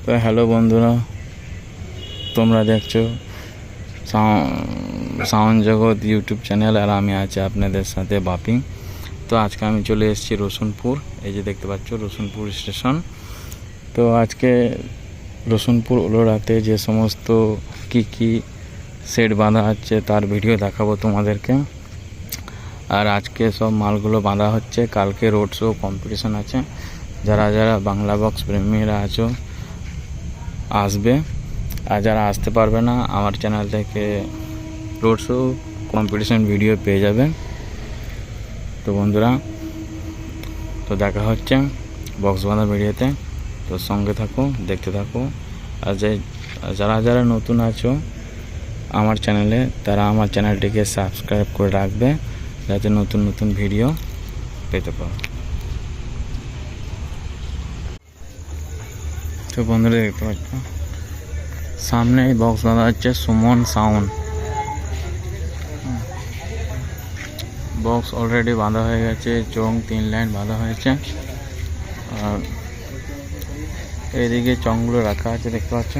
তো হ্যালো বন্ধুরা, তোমরা দেখছো সাউন্ড জগৎ ইউটিউব চ্যানেল, আর আমি আছি আপনাদের সাথে বাপি। তো আজকে আমি চলে এসেছি রসুনপুর। এই যে দেখতে পাচ্ছ রসুনপুর স্টেশন। তো আজকে রসুনপুর ওলোরাতে যে সমস্ত কি সেট বাঁধা হচ্ছে তার ভিডিও দেখাবো তোমাদেরকে। আর আজকে সব মালগুলো বাঁধা হচ্ছে, কালকে রোড শো কম্পিটিশন আছে। যারা যারা বাংলা বক্স প্রেমীরা আছো আসবে, আর যারা আসতে পারবে না আমার চ্যানেল থেকে রোড শো কম্পিটিশন ভিডিও পেয়ে যাবে। তো বন্ধুরা, তো দেখা হচ্ছে বক্স বাঁধা ভিডিওতে। তো সঙ্গে থাকো, দেখতে থাকো। আর যারা যারা নতুন আছো আমার চ্যানেলে, তারা আমার চ্যানেলটিকে সাবস্ক্রাইব করে রাখবে, যাতে নতুন নতুন ভিডিও পেতে পারো। তো বন্ধুরা দেখতে পাচ্ছ সামনে বক্স বাঁধা হচ্ছে সুমন সাউন্ড। বক্স অলরেডি বাঁধা হয়ে গেছে, চং 3 লাইন বাঁধা হয়েছে। আর এইদিকে চংগুলো রাখা আছে, দেখতে পাচ্ছ।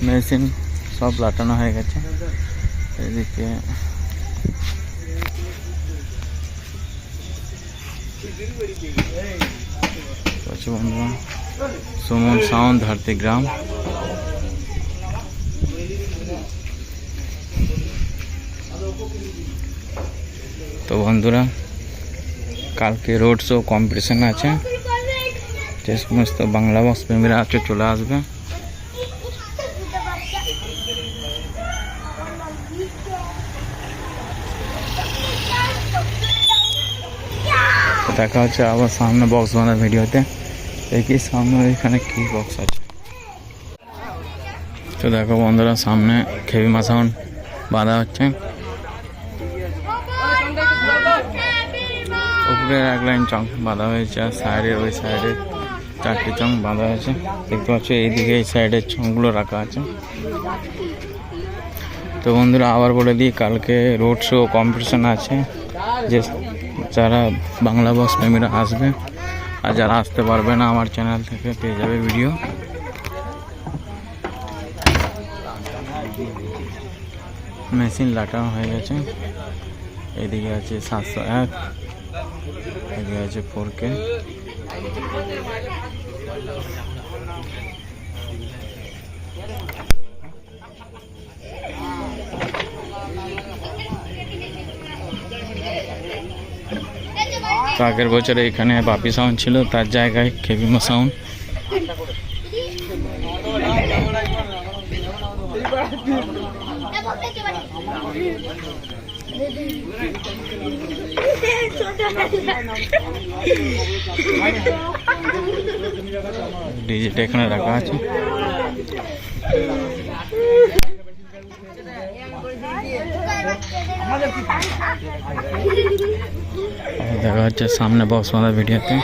মেশিন সব লাটানো হয়ে গেছে। এদিকে বন্ধুরা সুমন সাউন্ড ধারতিগ্রাম। তো বন্ধুরা, কালকে রোড শো কম্পিটিশন আছে, যে সমস্ত বাংলা বক্স প্রেমীরা আছে চলে আসবে। দেখা হচ্ছে আবার সামনে বক্স বাঁধার ভিডিওতে। দেখি সামনে এখানে কি বক্স আছে। তো দেখো বন্ধুরা, সামনে খেবিমা সাউন্ড বাঁধা হচ্ছে। উপরে 1 লাইন চং বাঁধা হয়েছে, আর সাইডের ওই সাইডে 4টি চং বাঁধা হয়েছে, দেখতে পাচ্ছ। এইদিকে এই সাইডের চংগুলো রাখা আছে। তো বন্ধুরা আবার বলে দিই, কালকে রোড শো কম্পিটিশন আছে, যে যারা বাংলা বক্স প্রেমীরা আসবে, আর যারা আসতে পারবে না আমার চ্যানেল থেকে পেয়ে যাবে ভিডিও। মেশিন লাটানো হয়ে গেছে। এদিকে আছে 701, এদিকে আছে 4K। তো আগের বছরে এখানে বাপি সাউন্ড ছিল, তার জায়গায় খেবিমা সাউন্ড। ডিজিটা এখানে রাখা আছে। দেখা হচ্ছে সামনে বক্স বাঁধা ভিডিওতে।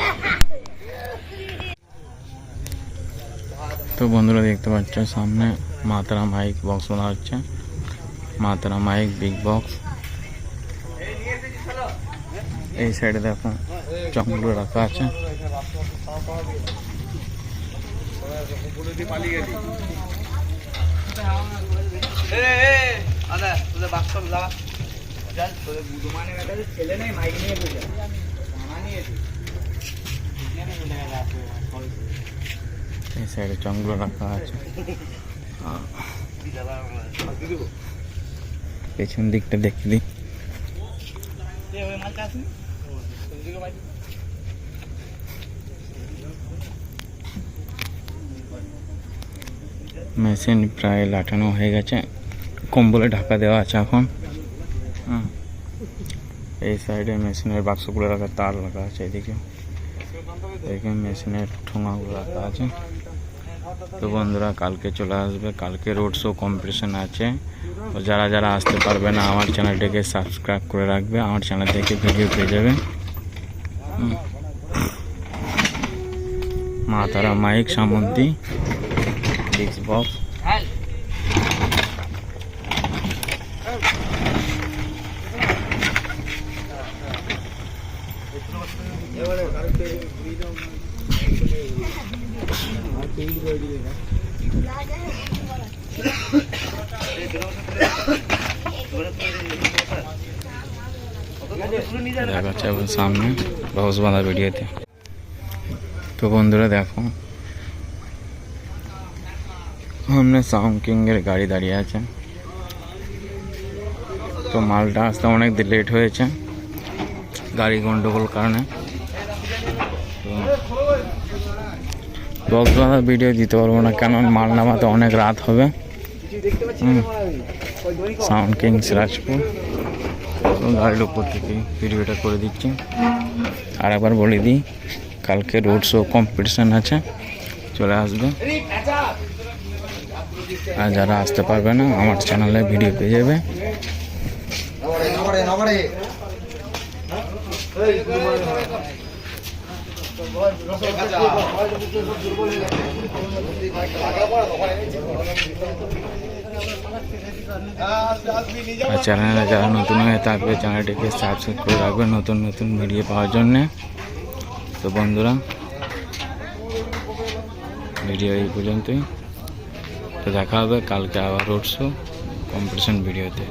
তো বন্ধুরা দেখতে পাচ্ছ সামনে মাতারা মাইক বক্স বাঁধা হচ্ছে। মাতারা মাইক বিগ বক্স। এই সাইডে দেখো চংগুলো রাখা আছে। এই সাইডে চংগুলো রাখা আছে। পেছন দিকটা দেখে দিই। মেশিন প্রায় লাটানো হয়ে গেছে, কম্বলে ঢাকা দেওয়া আছে এখন। এই সাইডে মেশিনের বাক্সগুলো রাখা, তার রাখা আছে। এদিকে মেশিনের ঠোঙাগুলো রাখা আছে। তো বন্ধুরা কালকে চলে আসবে, কালকে রোড শো কম্পিটিশন আছে। তো যারা যারা আসতে পারবে না আমার চ্যানেলটিকে সাবস্ক্রাইব করে রাখবে, আমার চ্যানেল থেকে ভিডিও পেয়ে যাবে। মা তারা মাইক সামন্তী ডিস্ক বক্স। দেখাচ্ছে এখন সামনে রস বাঁধা ভিডিওতে। তো বন্ধুরা দেখো সামনে সাউন্ড কিংয়ের গাড়ি দাঁড়িয়ে আছে। তো মালটা আসতে অনেক লেট হয়েছে গাড়ি গন্ডগোল কারণে। তো বক্স বাঁধা ভিডিও দিতে পারবো না, কেন মাল নামাতে অনেক রাত হবে। সাউন্ড কিং সিরাজপুর গাড়ির উপর থেকে ভিডিওটা করে দিচ্ছি। আর একবার বলে দিই, কালকে রোড শো কম্পিটিশান আছে, চলে আসবে। আর যারা আসতে পারবে না আমার চ্যানেলে ভিডিও পেয়ে যাবে। আর চ্যানেলে যারা নতুন হয়ে থাকবে চ্যানেলটিকে সাবস্ক্রাইব করে রাখবে নতুন নতুন ভিডিও পাওয়ার জন্যে। তো বন্ধুরা ভিডিও এই পর্যন্তই। তো দেখা হবে কালকে আবার রোড শো কম্পিটিশন ভিডিওতে।